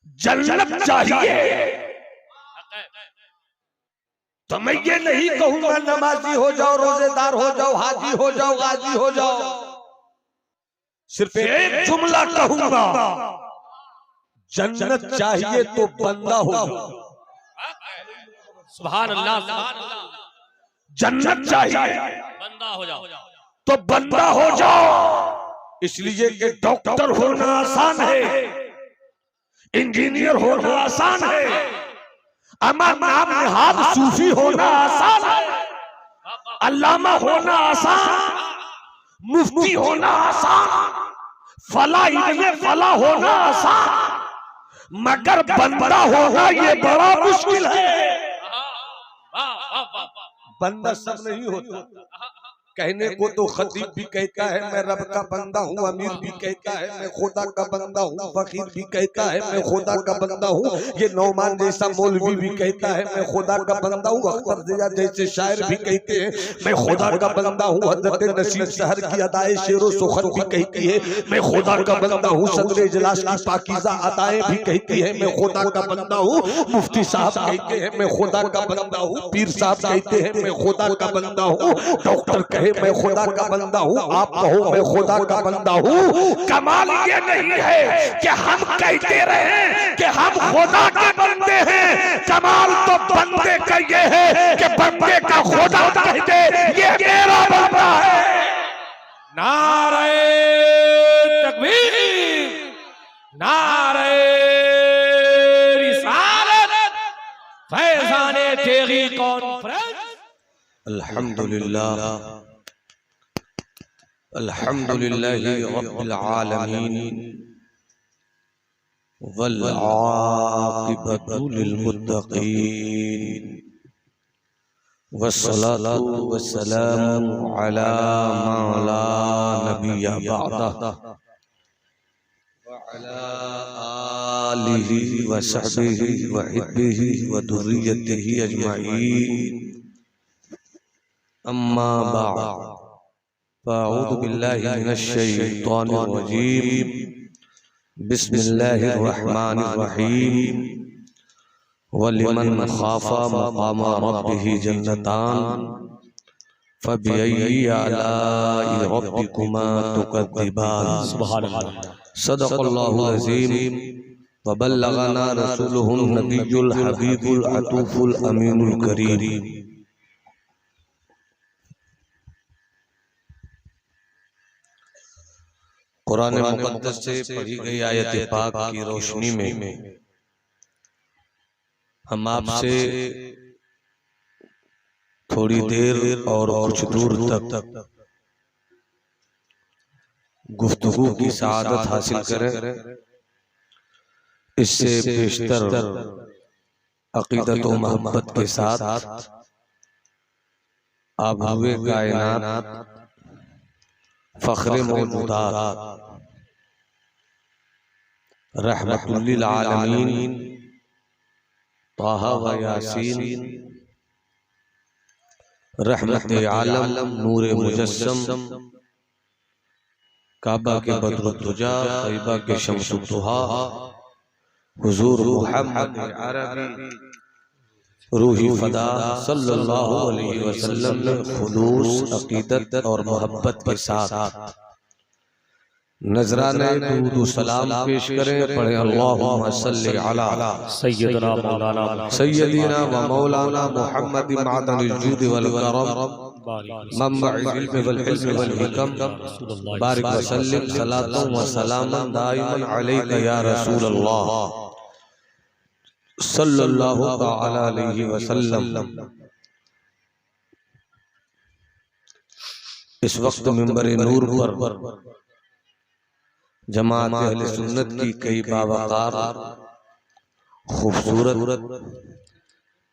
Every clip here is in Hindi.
जन्नत चाहिए तो मैं ये नहीं कहूंगा नमाजी हो जाओ, रोजेदार हो जाओ, हाजी हो जाओ, गाजी हो जाओ। सिर्फ एक जुमला कहूंगा, जन्नत चाहिए तो बंदा हो जाओ। सुभान अल्लाह, सुभान अल्लाह। जन्नत चाहिए बंदा हो जाओ तो बंदा हो जाओ। इसलिए कि डॉक्टर होना आसान है, इंजीनियर होना आसान है, अमर नाम निहाद सूफी होना आसान है, अल्लामा होना आसान, मुफ्ती होना आसान, फला इल्मे फला होना आसान, मगर बंदा होना ये बड़ा मुश्किल है। बंदा सब नहीं होता। कहने को तो खतीब भी कहता है मैं रब का बंदा हूँ, अमीर भी कहता है मैं खुदा का बंदा हूँ, फकीर भी कहता है मैं खुदा का बंदा हूँ, ये नौमान जैसा मौलवी भी कहता है मैं खुदा का बंदा हूँ, अख्तर जिया जैसे शायर भी कहते हैं मैं खुदा का बंदा हूँ, हजरत नसीब शहर की अदाए शेरो सुखर भी कहती है मैं खुदा का बंदा हूँ, सदर इजलास की पाकीज़ा अदाएं भी कहती है मैं खुदा का बंदा हूँ, मुफ्ती साहब कहते हैं मैं खुदा का बंदा हूँ, पीर साहब कहते हैं मैं खुदा का बंदा हूँ, डॉक्टर मैं खुदा का बंदा हूँ, आप कहो मैं खुदा का बंदा हूँ। कमाल ये नहीं है कि हम कहते रहे कि हम खुदा के बंदे हैं, कमाल तो बंदे का ये है कि बंदे का खुदा कहते ये मेरा बंदा है। नारे तकबीर, नारे रिसालत, फैज़ाने तेगी कॉन्फ्रेंस। अल्हम्दुलिल्लाह अल्हम्दुलिल्लाहि रब्बिल आलमीन वल आक़िबतु लिल मुत्तक़ीन वस्सलातु वस्सलामु अला मा ला नबिय्य बअदा व अला आलिहि व सहबिहि व हिब्बिहि व दुर्रिय्यतिहि अजमईन। अम्मा बाद फ़अऊज़ु बिल्लाहि मिनश शैतानिर रजीम। बिस्मिल्लाहिर रहमानिर रहीम। वलिमन खाफ़ा मक़ाम रब्बिहि जन्नतान फ़बिअय्यि आलाइ रब्बिकुमा तुकज़्ज़िबान। सुभान अल्लाह। सदक़ल्लाहुल अज़ीम व बल्लगना रसूलुहुन नबियुल हबीबुल अतूफुल अमीनुल करीम। कुरान मुक़द्दस से पढ़ी गई आयत पाक की रोशनी में हम आपसे थोड़ी देर और कुछ दूर तक गुफ्तगू की सआदत हासिल करें। इससे बेशतर अक़ीदत व मोहब्बत के साथ आप हुए कायनात फ़ख्रे मौजूदात रहमतुल लिल आलमीन ताहा व यासीन रहमत आलम नूर मुजस्सम काबा के बद्रुद्दुजा तैयबा के शम्सुद्दुहा हुजूर मुहम्मद अरबी रूही फदा सल्लल्लाहु अलैहि वसल्लम ने खुलूस अक़ीदत और मोहब्बत के साथ नजराने दुरूद सलाम पेश करें। पढ़े अल्लाहुम्मा सल्लि अला सय्यदिना व मौलाना मुहम्मद मादनिल जूद वल करम मम्बअल इल्म वल हिल्म वल हिकम बारिक व सल्लिम सलातन व सलामन दाइमन अलैका या रसूल अल्लाह सल्लल्लाहु तआला अलैहि वसल्लम। इस वक्त मिंबर नूर पर जमात अहले सुन्नत की कई बावकार खूबसूरत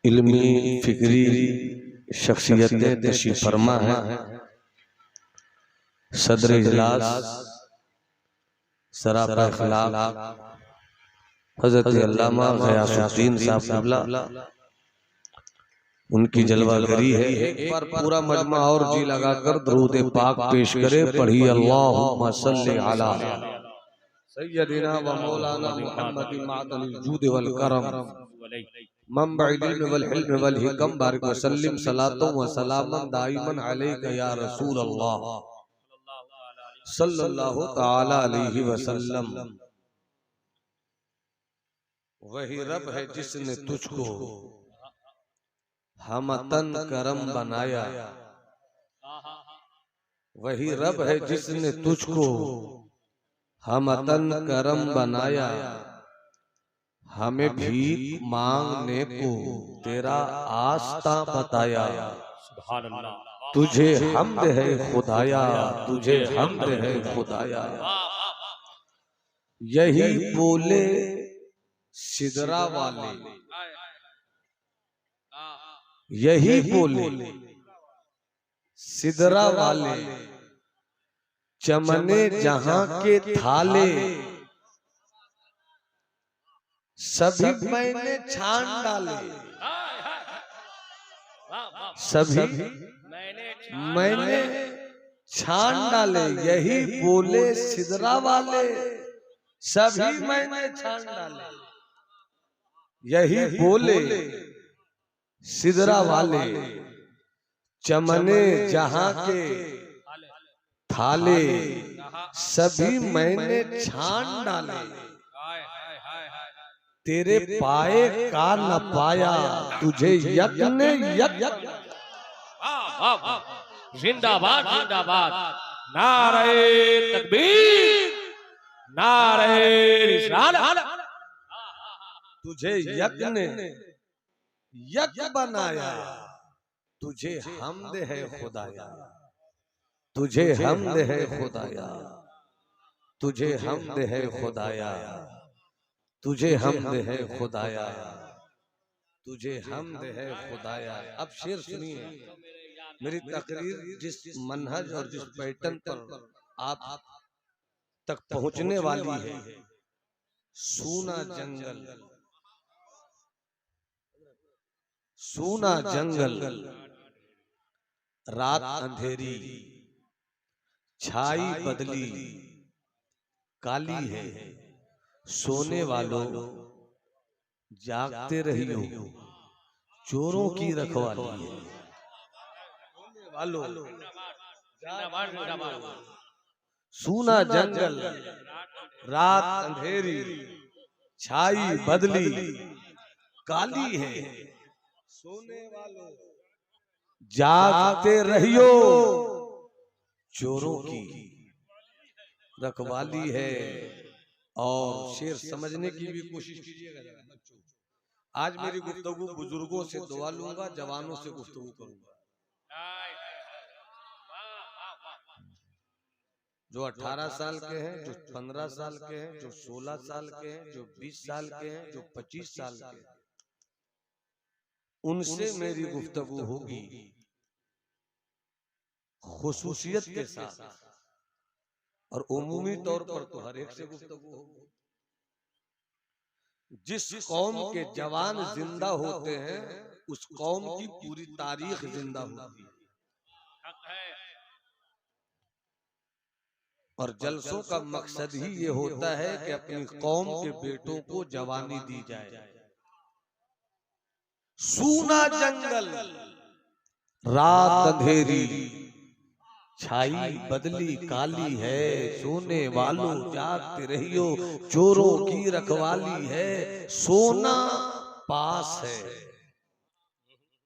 इल्मी फिक्री शख्सियतें तशरीफ फरमा है। सदर इजलास सरापा इखलाक हज़रत अल्लामा ग़यासुद्दीन साहब क़िबला, उनकी जलवागरी है। एक बार पूरा मजमा और जी लगाकर दरूद पाक पेश करे। पढ़ी अल्लाहुम्मा सल्लि अला सय्यदिना व मौलाना मुहम्मद मादनिल जूद वल करम मंबइल इल्म वल हिल्म वल हिकम बारिक वसल्लिम सलातो व सलामन दाइमन अलैका या रसूल अल्लाह सल्लल्लाहु तआला अलैहि वसल्लम। वही रब है जिसने तुझको हमतन करम बनाया, वही रब है जिसने तुझको हमतन करम बनाया, हमें भीख मांगने को तेरा आस्था बताया। सुभान अल्लाह। तुझे हम्द है खुदाया, तुझे हम्द है खुदाया। यही बोले सिदरा वाले, यही बोले सिदरा वाले, चमने जहां के थाले सभी मैंने छान डाले, सभी मैंने छान डाले। यही बोले सिदरा वाले, सभी मैंने छान डाले। यही बोले सिदरा वाले, चमने जहां के थाले सभी मैंने छान डाले। तेरे पाए का न पाया, तुझे यज्ञ यज्ञ। जिंदाबाद जिंदाबाद। नारे तकबीर, नारे रिसालत। तुझे यज्ञ ने यज्ञ बनाया, तुझे हम्द है खुदाया, तुझे हम्द है खुदाया, तुझे हम्द है खुदाया, तुझे हम्द है खुदाया, तुझे हम्द है खुदाया। अब शेर सुनिए। मेरी तकरीर जिस मनहज और जिस पैटर्न पर आप तक पहुंचने वाली है, सूना जंगल, सूना जंगल, रात अंधेरी, छाई बदली काली है, सोने वालों जागते रहियो, चोरों की रखवाली है। वालों सूना जंगल, रात अंधेरी, छाई बदली काली है, सोने वालों जागते रहियो, चोरों की रखवाली है। और शेर समझने की भी कोशिश कीजिएगा बच्चों। आज मेरी गुफ्तगू बुजुर्गों से दुआ लूंगा, जवानों से गुफ्तगू करूंगा। जो 18 साल के हैं, जो 15 साल के हैं, जो 16 साल के हैं, जो 20 साल के हैं, जो 25 साल के हैं, उनसे मेरी गुफ्तगू होगी खुसूसियत के साथ, और उमूमी तौर पर तो हर एक से गुफ्तगू होगी। जिस कौम के जवान जिंदा होते हैं, उस कौम की पूरी तारीख जिंदा होती है। और जलसों का मकसद ही ये होता है कि अपनी कौम के बेटों को जवानी दी जाए। सूना जंगल, रात अंधेरी, छाई बदली काली है, सोने वालों जागते रहियो, चोरों की रखवाली है। सोना पास है,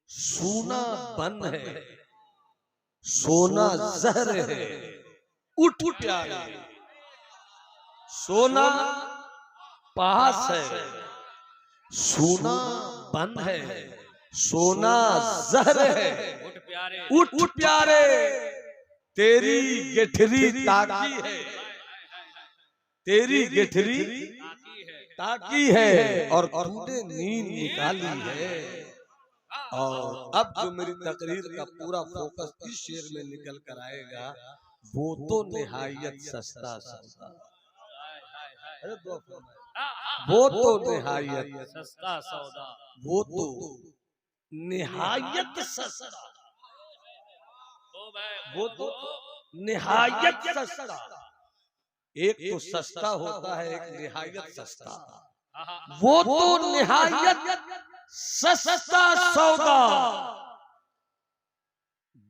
सूना बन है, सोना जहर है। उठ प्यारे, सोना पास है, सोना बन है, सोना जहर है। उठ प्यारे, तेरी गेठरी ताकी है, तेरी गेठरी ताकी है, और तूने नींद निकाली है। और अब जो मेरी तकरीर का पूरा फोकस इस शेर में निकल कर आएगा, वो तो निहायत सस्ता सौदा, वो तो निहायत सस्ता सौदा, वो तो निहायत सस्ता, वो तो निहायत सस्ता। एक तो सस्ता होता है, एक निहायत सस्ता। वो तो निहायत सस्ता सौदा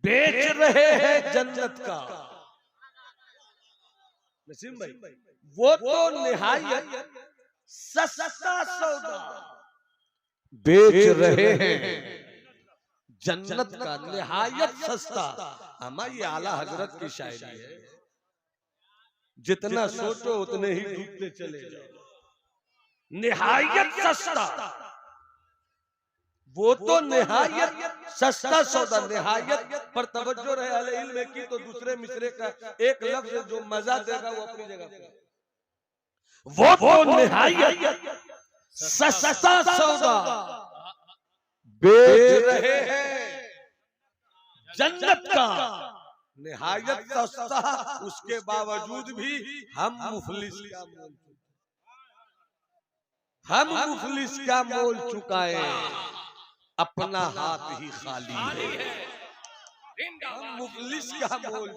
बेच रहे हैं जन्नत का। नसीम भाई, वो तो निहायत सस्ता सौदा बेच रहे हैं जन्नत का, निहायत सस्ता। हमारी आला हजरत की शायरी है, जितना सोचो उतने ही डूबते चले जाओ। निहायत सस्ता, वो तो निहायत सस्ता सौदा। निहायत पर तवज्जो रहे अहले इल्म की, तो दूसरे मिसरे का एक लफ्ज जो मजा देगा वो अपनी जगह पे। वो तो निहायत सस्ता सौदा बेच रहे हैं जन्नत का, निहायत सस्ता, उसके बावजूद भी हम मुफलिस का मोल चुकाए, अपना हाथ ही खाली है। हम मुफलिस का मोल,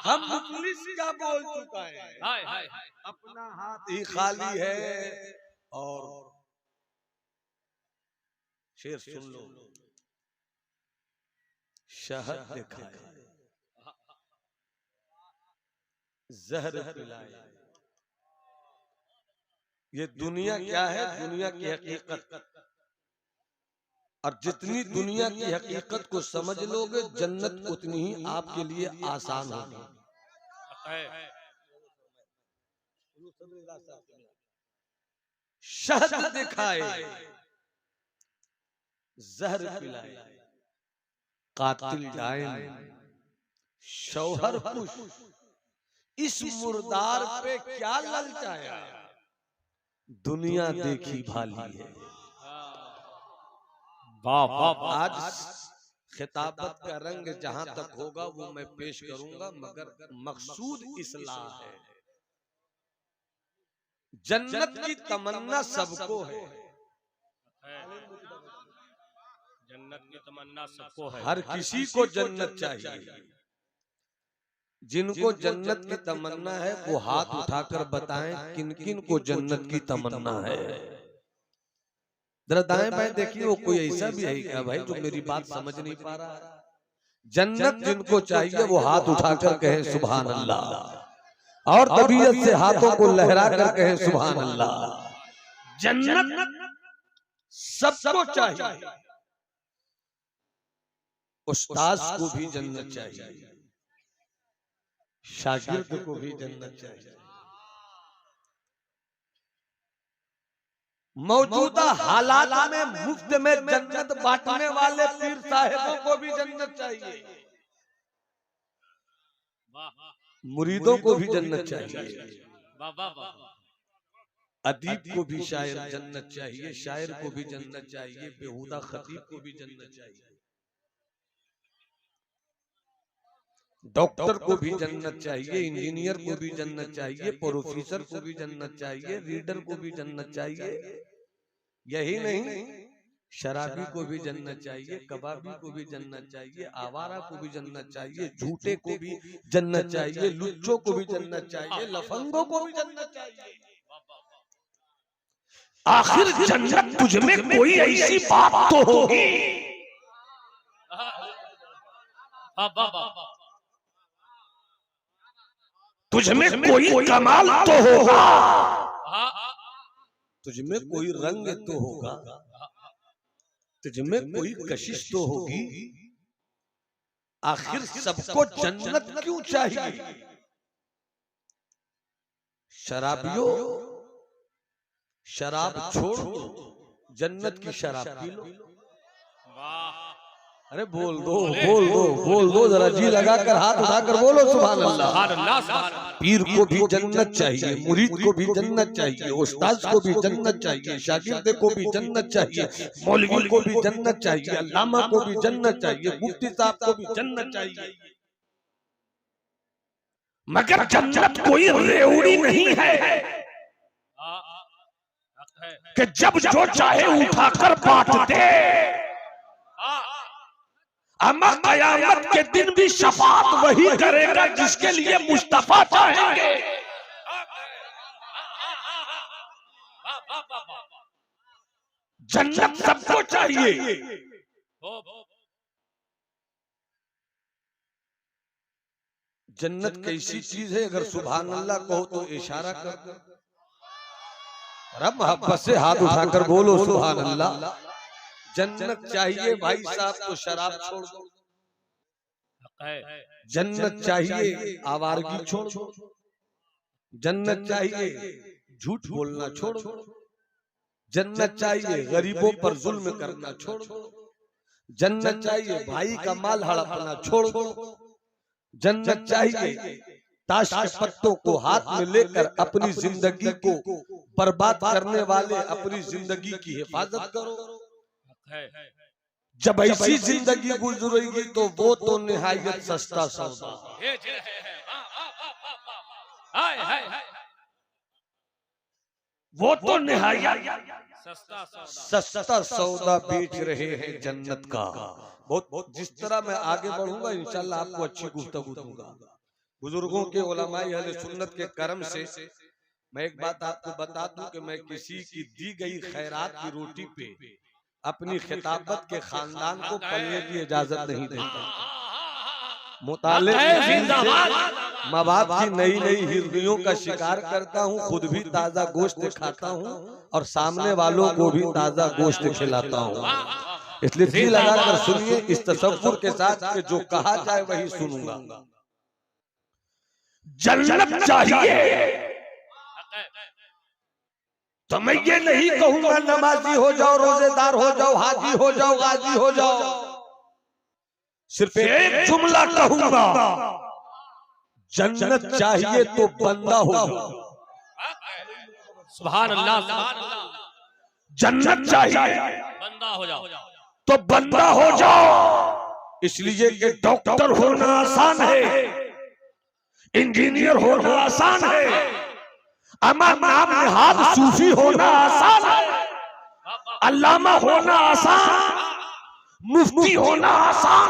हम मुफलिस का मोल चुकाए, अपना हाथ ही खाली है। और शेर सुन लो, शहद दिखाए, जहर पिलाए। ये दुनिया क्या है? दुनिया की हकीकत। और जितनी दुनिया की हकीकत को समझ लोगे, जन्नत उतनी ही आपके लिए आसान होगी। शहद दिखाए, जहर पिलाए, कातिल डायन, शौहर पुश, इस मुर्दार पे क्या ललचाया, दुनिया देखी भाली है। आज खिताबत का रंग जहां तक होगा वो मैं पेश करूंगा, मगर मकसूद इस्लाह है। जन्नत की तमन्ना सबको है, जन्नत की तमन्ना सबको है, हर किसी को जन्नत चाहिए। जिनको जन्नत की तमन्ना है वो हाथ उठाकर बताएं किन किन को जन्नत की तमन्ना है। जरा दाएं बाएं देखिए, वो कोई ऐसा भी है क्या भाई जो मेरी बात समझ नहीं पा रहा? जन्नत जिनको चाहिए वो हाथ उठाकर कहें सुभान अल्लाह, और तबीयत से हाथों को लहरा कर कहें सुभान अल्लाह। जन्नत सबको चाहिए, उस्ताद को भी जन्नत चाहिए, शागिर्द को भी जन्नत चाहिए, मौजूदा हालात में मुफ्त में जन्नत बांटने वाले पीर साहिबों को भी जन्नत चाहिए, मुरीदों को भी जन्नत चाहिए, अदीब को भी शायर जन्नत चाहिए, शायर को भी जन्नत चाहिए, बेहुदा खतीब को भी जन्नत चाहिए, डॉक्टर को भी जन्नत चाहिए, इंजीनियर को भी जन्नत चाहिए, प्रोफेसर को भी जन्नत चाहिए, रीडर को भी जन्नत चाहिए। यही नहीं, शराबी को भी जन्नत चाहिए, कबाबी को भी जन्नत चाहिए, आवारा को भी जन्नत चाहिए, झूठे को भी जन्नत चाहिए, लुच्चों को भी जन्नत चाहिए, लफंगों को भी जन्नत चाहिए। आखिर जन्नत तुझ में कोई ऐसी बात तो होगी, तुझमें कोई कमाल तो होगा, तुझमें कोई रंग तो होगा, तुझमें कोई कशिश तो होगी। आखिर सबको जन्नत क्यों चाहिए? शराबियों, शराब छोड़ दो, जन्नत की शराब पी लो। अरे बोल दो, बोल दो, बोल दो, जरा जी लगाकर हाथ उठाकर बोलो सुभान अल्लाह। पीर को भी जन्नत चाहिए, मुरीद को भी जन्नत चाहिए, उस्ताद को भी जन्नत चाहिए, शागिर्द को भी जन्नत चाहिए, मौलवी को भी जन्नत चाहिए, अल्लामा को भी जन्नत चाहिए, मुफ्ती साहब को भी जन्नत चाहिए। मगर जन्नत कोई रेवड़ी नहीं है कि जब जो चाहे उठाकर बांट दे। अमा कयामत के दिन भी शफात वही करेगा जिसके लिए मुस्तफा चाहेंगे। जन्नत सबको चाहिए। जन्नत कैसी चीज है, अगर सुभान अल्लाह कहो तो इशारा कर, रब मोहब्बत से हाथ उठाकर बोलो सुभान अल्लाह। जन्नत चाहिए भाई साहब तो शराब छोड़ दो, जन्नत चाहिए आवारगी छोड़ दो, जन्नत चाहिए झूठ बोलना छोड़ दो, जन्नत चाहिए गरीबों पर जुल्म करना छोड़ दो, जन्नत चाहिए भाई का माल हड़पना छोड़ दो, जन्नत चाहिए ताश के पत्तों को हाथ में लेकर अपनी जिंदगी को बर्बाद करने वाले अपनी जिंदगी की हिफाजत करो। जब ऐसी जिंदगी गुजरेगी तो वो तो निहायत सस्ता सौदा, वो तो निहायत सस्ता सौदा बेच रहे हैं जन्नत का। बहुत जिस तरह मैं आगे बढ़ूंगा इंशाल्लाह आपको अच्छी गुफ्तगू दूंगा। बुजुर्गों के उलमाए अहले सुन्नत के कर्म से मैं एक बात आपको बता दूं कि मैं किसी की दी गई खैरात की रोटी पे अपनी खिताबत के खानदान को पलने की इजाजत नहीं देता। मवाद की नई नई हिरनियों का शिकार करता हूँ, खुद भी ताजा गोश्त खाता हूँ और सामने वालों को भी ताजा गोश्त खिलाता हूँ। इसलिए दिल लगाकर सुनिए, इस तसव्वुर के साथ कि जो कहा जाए वही सुनूंगा। जन्नत चाहिए तो मैं ये नहीं कहूंगा नमाजी हो जाओ, रोजेदार हो जाओ, हाजी हो जाओ, गाजी हो जाओ। सिर्फ एक जुमला कहूंगा, जन्नत चाहिए तो बंदा हो जाओ। सुभान अल्लाह। जन्नत चाहिए बंदा हो जाओ तो बंदा हो जाओ। इसलिए कि डॉक्टर होना आसान है, इंजीनियर होना आसान है, अमर नाम निहाद सूफी होना आसान है, अल्लामा होना आसान, मुफ्ती होना आसान,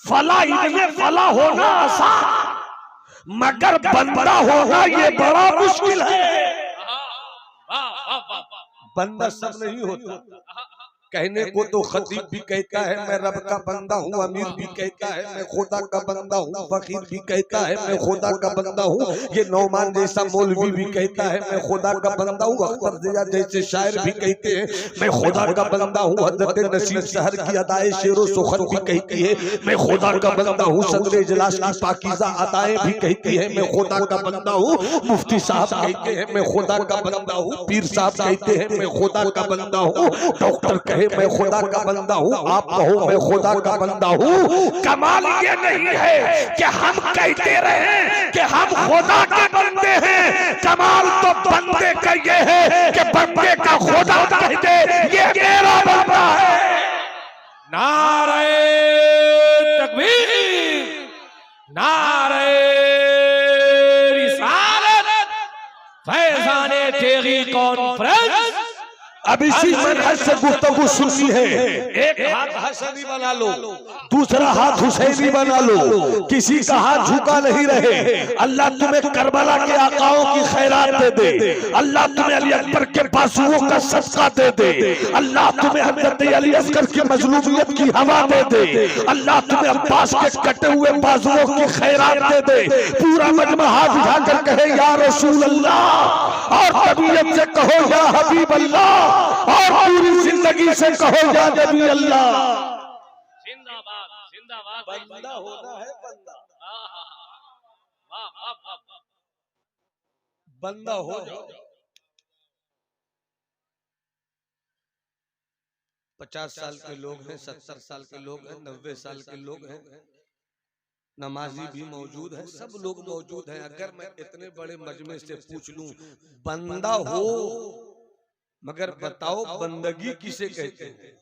फला इब्ने फला होना आसान, मगर बंदा होना ये बड़ा मुश्किल है। बंदा सब नहीं होता। कहने को तो खतीब भी कहता है मैं रब का बंदा हूँ, अमीर भी कहता है मैं खुदा का बंदा हूँ, फकीर भी कहता है मैं खुदा का बंदा हूँ, ये नौमान जैसा मौलवी भी कहता है मैं खुदा का बंदा हूँ, अख्तर जिया जैसे शायर भी कहते हैं मैं खुदा का बंदा हूँ, हजरत नसीब शहर की अदाएं शेरो सुखन भी कहती है मैं खुदा का बंदा हूँ, सदर इजलास की पाकीज़ा अदाएं भी कहती है मैं खुदा का बंदा हूँ, मुफ्ती साहब कहते हैं मैं खुदा का बंदा हूँ, पीर साहब कहते हैं मैं खुदा का बंदा हूँ, डॉक्टर मैं खुदा का बंदा हूँ, आप कहो मैं खुदा का बंदा हूँ। कमाल ये नहीं है कि हम कहते रहे कि हम खुदा के बंदे हैं, कमाल तो बंदे का ये है कि बंदे का खुदा कह दे ये मेरा बंदा है। नारे तकबीर, नारे रिसालत, फैज़ाने तेगी कॉन्फ्रेंस। अब इसी मनहज से गुफ्तगू सुननी है। एक हाथ हसनी बना लो, दूसरा हाथ हुसैनी बना लो, किसी का हाथ झुका नहीं रहे। अल्लाह तुम्हें करबला के आकाओं की खैरात दे दे, अल्लाह तुम्हें अली अकबर के बाजुओं का सदका दे दे, अल्लाह तुम्हें हज़रत अली असगर की मजलूमियत की हवा दे दे, अल्लाह तुम्हें अब्बास के कटे हुए बाजुओं की खैरात दे दे। पूरा मजमा हाथ उठाकर कहे या रसूल अल्लाह, और तबीयत से कहो या हबीब अल्लाह, और पूरी जिंदगी से कहो या नबी अल्लाह। जिंदाबाद जिंदाबाद। बंदा होना है, बंदा बंदा हो जाओ। 50 साल के लोग हैं, 70 साल के लोग हैं, 90 साल के लोग हैं, नमाजी भी मौजूद है, सब लोग मौजूद हैं। अगर मैं इतने बड़े मजमे से पूछ लूं बंदा हो, मगर बताओ बंदगी किसे कहते हैं?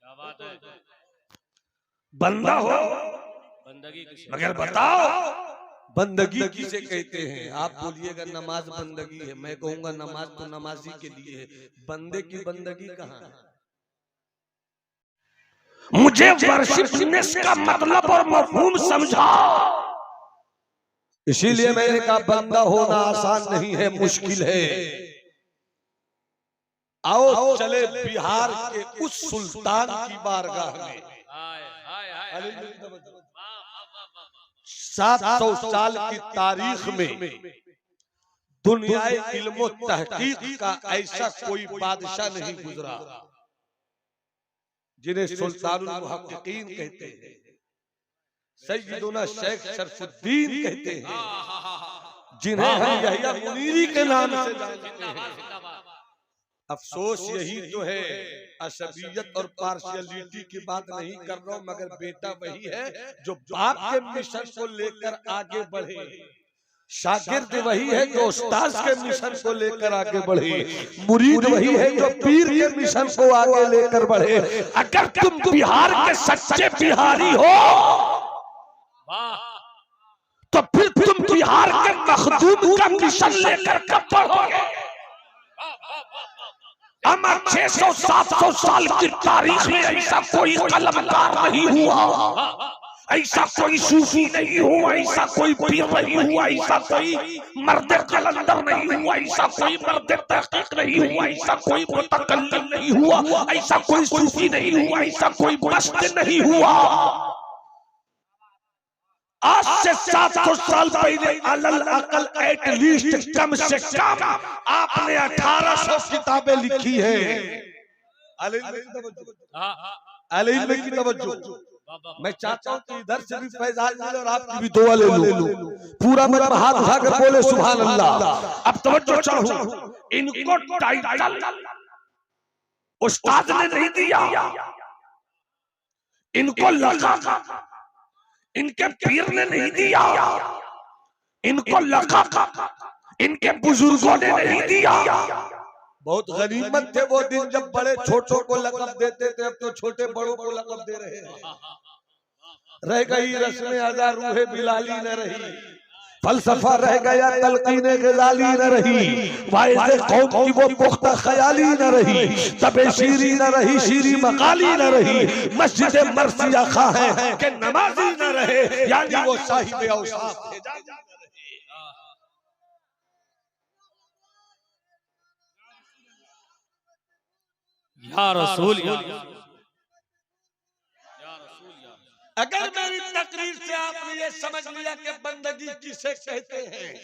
क्या बात है? बंदा हो बंदगी किसे, मगर बताओ बंदगी किसे कहते हैं? आप बोलिएगा नमाज बंदगी है, मैं कहूंगा नमाज तो नमाजी के लिए है, बंदे की बंदगी कहाँ है? मुझे वर्शिपनेस का मतलब और मफहूम समझा। इसीलिए मैंने कहा बंदा होना आसान नहीं है, मुश्किल है। आओ चले बिहार के उस सुल्तान की बारगाह में। 700 साल की तारीख में दुनियाए इल्म तहकीक का ऐसा कोई बादशाह नहीं गुजरा जिन्हें सुल्तानुल मुहक्किकीन कहते हैं, सैयदुना शेख शरफुद्दीन कहते हैं, जिन्हें हम यहिया मुनीरी के नाम से जानते हैं। अफसोस यही तो है, असबियत और पार्शियलिटी की बात नहीं कर रहा हूं, मगर बेटा वही है जो बाप के मिशन को लेकर आगे बढ़े, शागिर्द वही है जो उस्ताद के मिशन को लेकर आगे बढ़े, मुरीद वही है जो पीर के मिशन को आगे लेकर बढ़े। अगर तुम बिहार के सच्चे बिहारी हो तो फिर तुम बिहार के मखदूम का मिशन लेकर कब बढ़ोगे? अमर 600-700 साल की तारीख में ऐसा कोई कलमकार नहीं हुआ, ऐसा कोई सूफी नहीं हुआ, ऐसा कोई पीर नहीं हुआ, ऐसा कोई मर्द कलंदर नहीं हुआ, ऐसा कोई मर्द तहकीक नहीं हुआ, ऐसा कोई मुतकल्लिम नहीं हुआ, ऐसा कोई सूफी नहीं हुआ, ऐसा कोई मस्त नहीं हुआ। आज से 700 साल पहले अलल अकल एटलीस्ट कम से कम आपने 1800 किताबें लिखी है। अलैल की तवज्जो। मैं चाहता हूँ कि इधर से भी फैजान मिले और आपकी भी दुआ ले लो। पूरा मतलब हाथ उठाकर बोले सुभान अल्लाह। अब तवज्जो चाहूं, इनको टाइटल उस्ताद ने नहीं दिया, इनको लक़ब इनके पीर ने नहीं दिया, इनको लक़ब इनके बुजुर्गों ने नहीं दिया। बहुत गनीमत थे वो दिन जब बड़े छोटों को लक़ब देते थे, अब तो छोटे बड़ों को लक़ब दे रहे हैं। रह गई रस्म अज़ा रूहे बिलाली न रही, फलसफा रह गया तलकीने गजाली न रही, वाइज़े कौम की वो पुख्ता ख्याली न रही, तबे शीरी न रही, शीरी मकाली न रही, मस्जिद मर्सिया खा है कि नमाजी न रहे, यानी वो साहिब औसाफ थे। या रसूल या अगर मेरी तकरीर से आपने ये समझ लिया कि बंदगी किसे कहते हैं,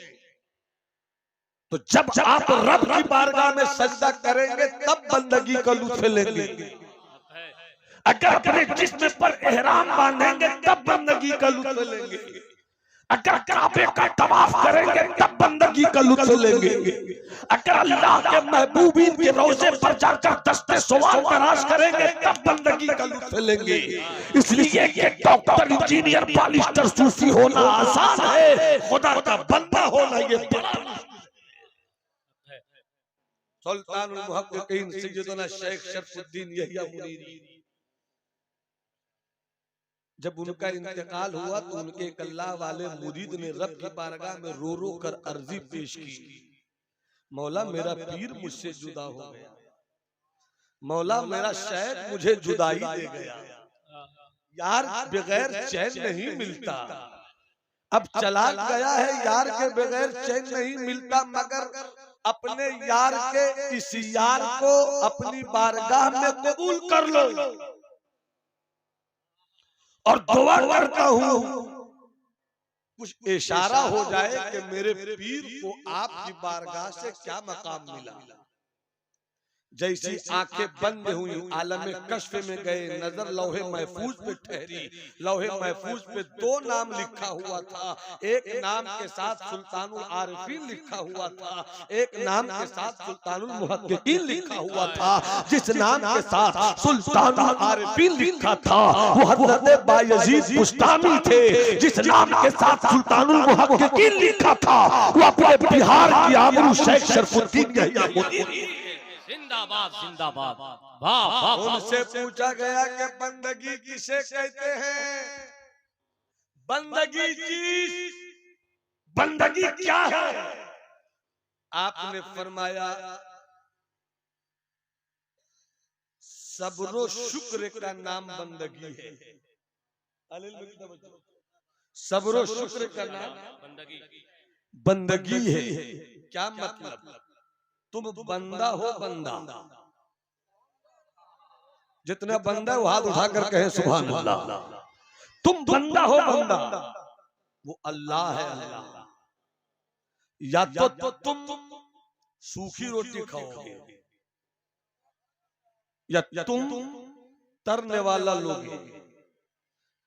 तो जब आप रब की बारगाह में सजदा करेंगे तब बंदगी का लुत्फ लेंगे। अगर अपने जिस्म पर एहराम बांधेंगे तब बंदगी का लुत्फ लेंगे। अगर काबे का तवाफ करेंगे तब बंदगी का लुत्फ लेंगे। अगर अल्लाह के महबूबीन के रोज़े पर जाकर दस्ते सवाल तराश करेंगे तब बंदगी का लुत्फ लेंगे। इसलिए कि डॉक्टर, इंजीनियर, बालिस्टर, सूफी होना आसान है, खुदा का बंदा होना ये बड़ा है। सुल्तानुल मुहक्किकीन सैयदना शेख शरफुद्दीन यहिया मुनीरी, जब उनका इंतकाल हुआ तो उनके एक अल्लाह वाले मुरीद ने रब की बारगाह में रो रो कर अर्जी पेश की, मौला मेरा पीर मुझसे जुदा हो गया, मौला मेरा शायद मुझे जुदाई दे गया, यार बगैर चैन नहीं मिलता, अब चला गया है यार के बगैर चैन नहीं मिलता, मगर अपने यार के इस यार को अपनी बारगाह में कबूल कर लो और दुआ करता हूं कुछ इशारा हो जाए कि मेरे पीर को आपकी बारगाह से क्या मकाम मिला। जैसी आंखें बंद हुई आलम कश्फ में गए, नजर लौहे महफूज पे ठहरी, लौहे महफूज पे 2 नाम लिखा हुआ था, एक नाम के साथ सुल्तानुल आरिफीन लिखा हुआ था, एक नाम के साथ सुल्तानुल मुहक्किकीन लिखा हुआ था। जिस नाम के साथ सुल्तानुल आरिफीन लिखा था वो हजरत बायजीद बुस्तामी थे, जिस नाम के साथ सुल्तानुल मुहक्किकीन लिखा था वो अपने बिहार की आबरू शेख शरफुद्दीन यहिया मुनीरी। जिंदाबाद जिंदाबाद। वाह वाह। उनसे पूछा गया कि बंदगी किसे कहते हैं, बंदगी चीज, बंदगी क्या है? आपने फरमाया सब्रो शुक्र का नाम बंदगी है। सब्रो शुक्र का नाम बंदगी है। क्या मतलब? तुम बंदा हो, बंदा। जितना बंदा वो हाथ उठाकर कहे सुभान अल्लाह। तुम बंदा हो, बंदा। वो अल्लाह है, अल्लाह। या तो तुम सूखी रोटी खाओगे या तुम तरने वाला लोगे।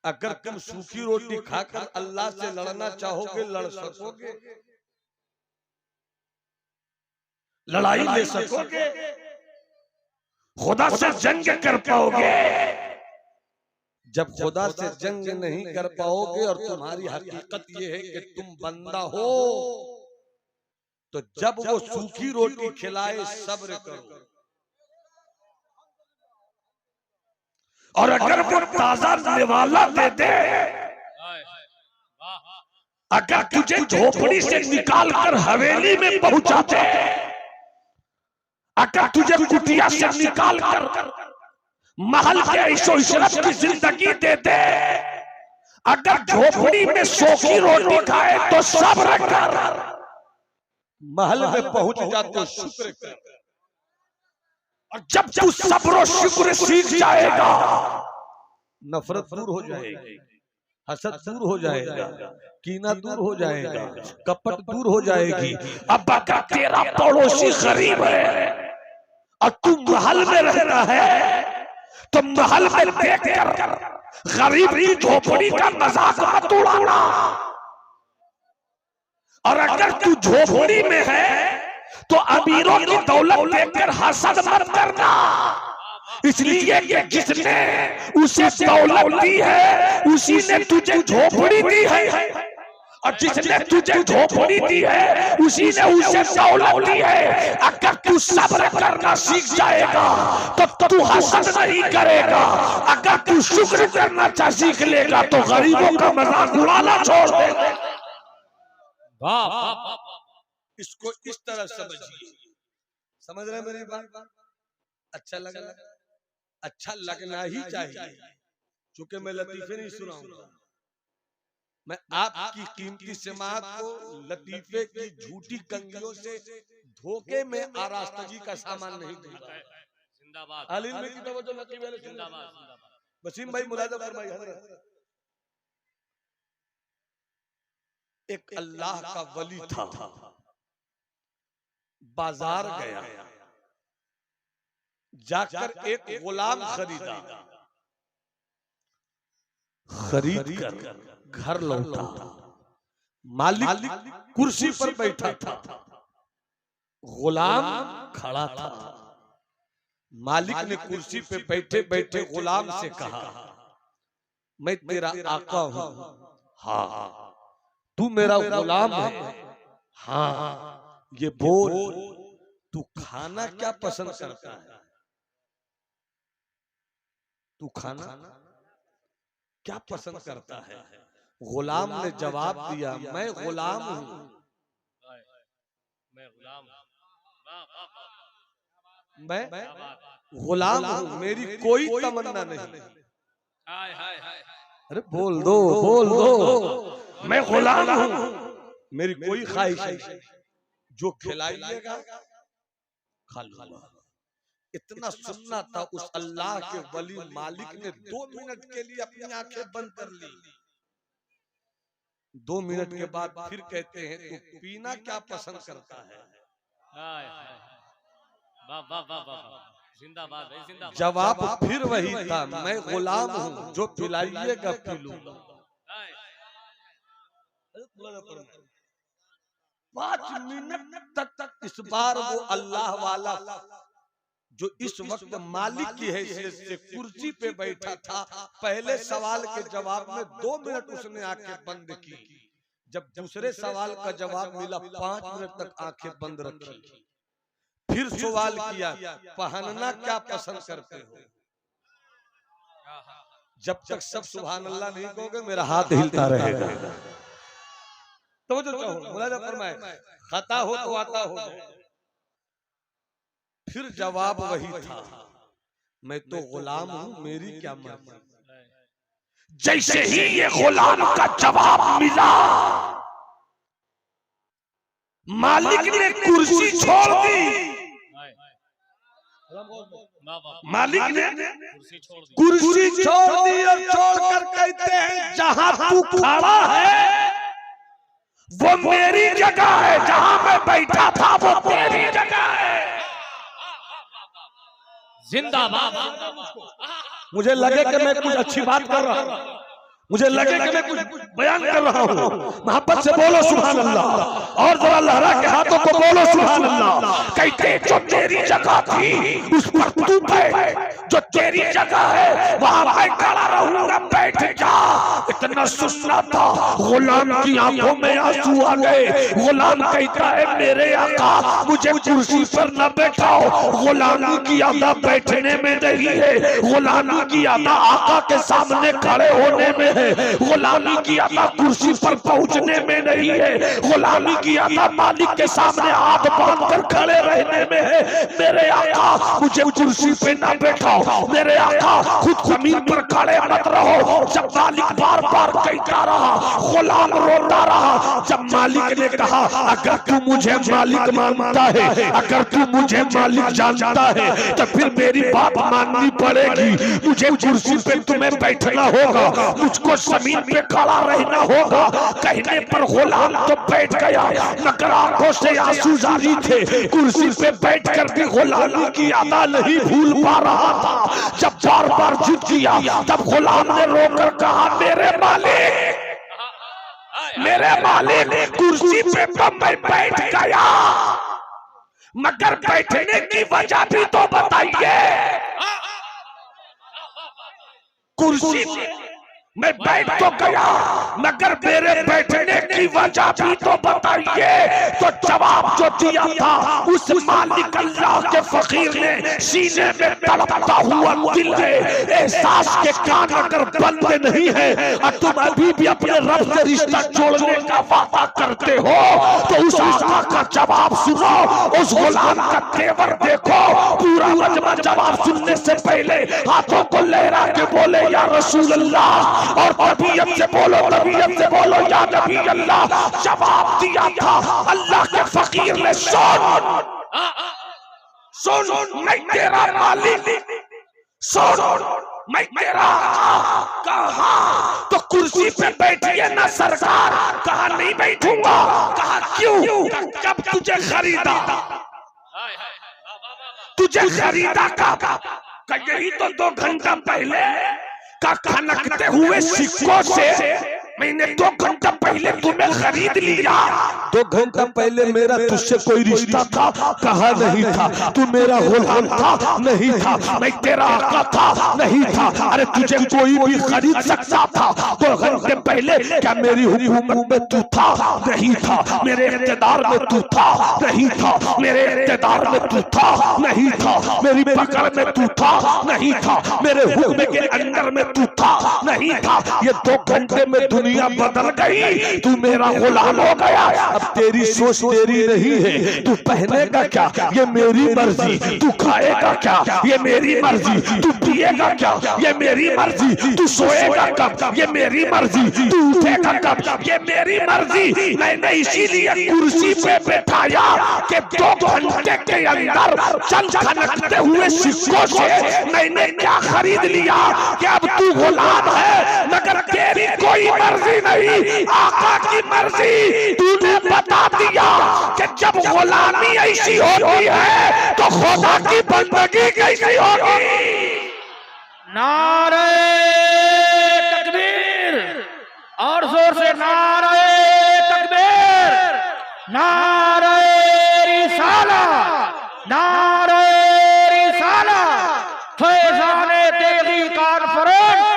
अगर तुम सूखी रोटी खाकर अल्लाह से लड़ना चाहोगे, लड़ सकोगे? लड़ाई ले सकोगे? खुदा से जंग कर पाओगे? जब खुदा से जंग नहीं कर पाओगे और तुम्हारी हकीकत ये है कि तुम बंदा हो, तो जब वो सूखी रोटी खिलाए सब्र करो। और अगर वो ताजा निवाला दे दे, अगर तुझे झोपड़ी से निकाल कर हवेली में पहुंचा दे, अगर तुझे कुटिया से निकाल कर महल के ऐशो इशरत की जिंदगी दे दे, अगर झोपड़ी में सूखी रोटी खाए तो सब्र कर, महल में पहुंच जा तो शुक्र कर। और जब तू सब्र और शुक्र सीख जाएगा, नफरत दूर हो जाएगी, हसद दूर हो जाएगा, कीना दूर हो जाएगा, कपट दूर हो जाएगी। अब अगर तेरा पड़ोसी गरीब है और तू महल में रहता है, तो महल में देखकर गरीब की झोपड़ी का मजाक मत उड़ाना। और अगर तू झोपड़ी में है तो अमीरों की दौलत देखकर हसद मत करना, इसलिए कि जिसने उसे दौलत दी है उसी ने तुझे झोपड़ी दी है, और जिसने तुझे झोपड़ी दी है उसी ने उसे दौलत दी है। अगर तू सब्र करना सीख जाएगा तो तू हसद नहीं करेगा। अगर तू शुक्र करना सीख लेगा तो गरीबों का मजाक उड़ाना छोड़ देगा। इसको इस तरह समझिए। समझ रहे मेरी बात? अच्छा लगा? अच्छा लगना ही चाहिए, क्योंकि मैं लतीफे नहीं सुनाऊंगा। मैं आपकी कीमती समात को लतीफे की झूठी कंगियों से धोखे में आरास्तगी का सामान नहीं दूंगा। जिंदाबाद। आलिम में की तवज्जो लतीफ वाले जिंदाबाद। वसीम भाई मुलाजा फरमाइए। हजरत एक अल्लाह का वली था, बाजार गया, जाकर एक गुलाम खरीदा, खरीद कर घर लौटा। मालिक कुर्सी पर बैठा था, गुलाम खड़ा था। मालिक ने कुर्सी पे बैठे बैठे गुलाम से कहा, मैं तेरा आका हूं। हाँ। तू मेरा गुलाम है? हाँ। ये बोल, तू खाना क्या पसंद करता है? तू खाना क्या पसंद करता है? गुलाम ने जवाब दिया, मैं गुलाम हूं। मैं गुलाम हूं, मेरी कोई तमन्ना नहीं। अरे बोल दो, बोल दो। मैं गुलाम हूं, मेरी कोई ख्वाहिश नहीं। जो खिलाइएगा खा लूंगा। इतना सुनना था उस अल्लाह के वली मालिक ने 2 मिनट के लिए अपनी आंखें बंद कर ली। 2 मिनट के बाद फिर कहते हैं, तू पीना क्या पसंद करता है? जिंदाबाद भाई, जिंदाबाद। जवाब फिर वही था, मैं गुलाम हूं, जो पिलाइएगा पी लूंगा। 5 मिनट तक इस बार वो अल्लाह वाला जो इस वक्त मालिक की हैसियत से कुर्सी पे बैठा था, पहले सवाल के जवाब में 2 मिनट उसने आंखें बंद की। जब दूसरे सवाल का जवाब मिला, 5 मिनट तक आंखें बंद रखी। फिर सवाल किया, पहनना क्या पसंद करते हो? जब तक सब सुभान अल्लाह नहीं कहोगे मेरा हाथ हिलता रहेगा। तो जो चाहो मुलाजा फरमाए, खता हो तो आता हो। फिर जवाब वही था, मैं तो गुलाम हूं, मेरी क्या मर्जी। जैसे ही ये गुलाम का जवाब मिला, मालिक ने कुर्सी छोड़ दी। मालिक ने कुर्सी छोड़ दी और छोड़कर कहते हैं जहां तू खड़ा है वो मेरी जगह है, जहां मैं बैठा था वो तेरी जगह है। जिंदाबाद। मुझे लगे कि मैं कुछ अच्छी बात कर रहा हूं, मुझे लगे कि मैं कुछ बयान कर रहा हूं। मोहब्बत से बोलो सुभान अल्लाह, और जरा लहरा के हाथों को बोलो सुभान अल्लाह। कहते जो तेरी जगह थी उस पर तू बैठ, जो तेरी जगह है वहां मैं खड़ा रहूंगा, बैठ जा। इतना सुनना था, गुलाम की आंखों में आंसू आ गए। गुलाम कहता है मेरे आका मुझे कुर्सी पर न बैठाओ। गुलामी की आदा बैठने में नहीं है, गुलामी की आदा आका के सामने खड़े होने में है। गुलामी की आदा कुर्सी पर पहुंचने में नहीं है, गुलामी की आदा मालिक के सामने हाथ बांधकर खड़े रहने में है। मेरे आका मुझे कुर्सी पे ना बैठाओ, मेरे आका खुद जमीन पर खड़े मत रहो। जब मालिक बार बार कहता रहा, गुलाम रोता रहा। जब मालिक ने कहा अगर तू मुझे मालिक मानता है, अगर तू मुझे मालिक जानता है तो फिर मेरी बात माननी पड़ेगी। मुझे कुर्सी पे तुम्हें बैठना होगा, मुझको जमीन पे खड़ा रहना होगा। कहने पर गुलाम तो बैठ गया, मगर आंखों से आंसू जारी थे। कुर्सी पे बैठकर भी गुलामी की अदा नहीं भूल पा रहा था। जब बार बार जिद किया तब गुलाम ने रोकर कहा मेरे मालिक, मेरे मालिक कुर्सी पे तो मैं बैठ गया, मगर बैठने की वजह भी तो बताइए। कुर्सी मैं बैठ तो गया मगर मेरे बैठने की वजह भी तो बताइए। तो जवाब जो दिया था उस मालिक अल्लाह के फकीर ने, सीने में तड़पता हुआ दिल है, एहसास के कान अगर बंद नहीं है और तुम अभी भी अपने रब से रिश्ता जोड़ने का वादा करते हो तो उस आका का जवाब सुनो, उस गुलाम का तेवर देखो। पूरा मजमा जवाब सुनने से पहले हाथों को लहरा के बोले या रसूल अल्लाह, और तबीयत से बोलो या नबी अल्लाह। जवाब दिया था अल्लाह के फकीर ने, सुन मैं तेरा मालिक, सुन मैं तेरा कहा तो कुर्सी पे बैठिए ना सरकार। कहा नहीं बैठूंगा। कहा क्यों? कब तुझे खरीदा, तुझे खरीदा कब? यही तो 2 घंटा पहले का खनकते हुए सिक्कों से मैंने 2 घंटा पहले तुम्हें खरीद लिया। 2 घंटा पहले मेरा तुझसे कोई रिश्ता था? कहा नहीं था। तू मेरा गुलाम था? नहीं था। मैं तेरा आका था? नहीं था। अरे तुझे कोई भी खरीद सकता था। 2 घंटे पहले क्या मेरी हुकूमत में तू था? नहीं था। मेरे इख्तियार में तू था? नहीं था। मेरे इख्तियार में तू था? नहीं था। मेरी पकड़ में तू था? नहीं था। मेरे हुक्म के अंदर में तू था? नहीं था। ये 2 घंटे में दुनिया बदल गई, तू मेरा गुलाम हो गया। अब तेरी सोच तेरी नहीं है। तू पहनेगा क्या? ये मेरी मर्जी। तू खाएगा क्या? ये मेरी मर्जी। तू पिएगा क्या? ये मेरी मर्जी। तू सोएगा कब? ये मेरी मर्जी। तू उठेगा कब? ये मेरी मर्जी। मैंने इसीलिए कुर्सी पे बैठाया कि 2 घंटे के अंदर चल खनकते हुए सिक्कों से मैंने क्या खरीद लिया कि अब तू गुलाम है, मगर तेरी कोई मर्जी नहीं, आका की मर्जी। तूने बता दिया कि जब गुलामी ऐसी होती है तो खुदा की बंदगी कैसी होगी। नारे तकबीर, और जोर से नारे तकबीर, नारे रिसाला, नारे रिसाला, फैजाने तेरी कॉन्फ्रेंस